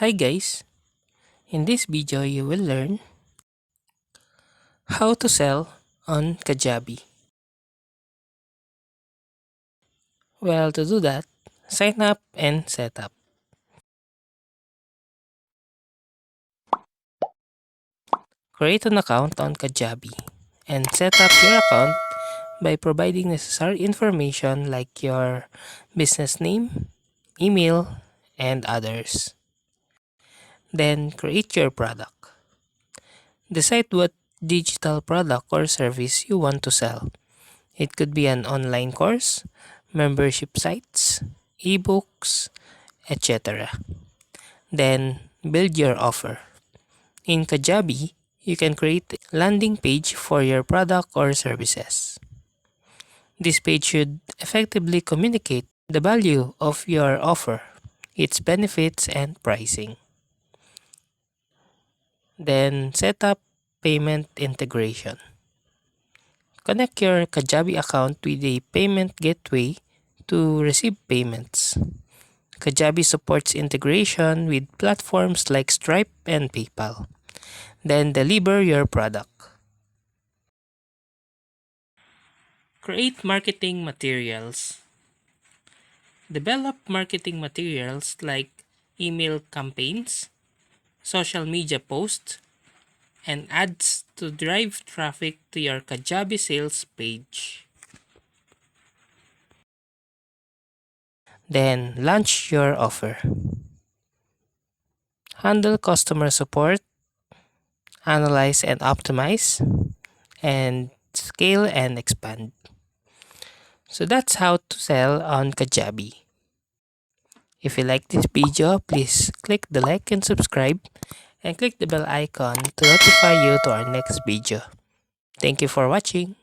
Hi guys, in this video you will learn how to sell on Kajabi. Well, to do that, sign up and set up. Create an account on Kajabi and set up your account by providing necessary information like your business name, email, and others. Then create your product. Decide what digital product or service you want to sell. It could be an online course, membership sites, ebooks, etc. Then build your offer. In Kajabi, you can create a landing page for your product or services. This page should effectively communicate the value of your offer, its benefits, and pricing. Then set up payment integration. Connect your Kajabi account with a payment gateway to receive payments. Kajabi supports integration with platforms like Stripe and PayPal. Then deliver your product. Create marketing materials. Develop marketing materials like email campaigns, social media posts, and ads to drive traffic to your Kajabi sales page. Then launch your offer. Handle customer support, analyze and optimize, and scale and expand. So that's how to sell on Kajabi. If you like this video, please click the like and subscribe and click the bell icon to notify you to our next video. Thank you for watching.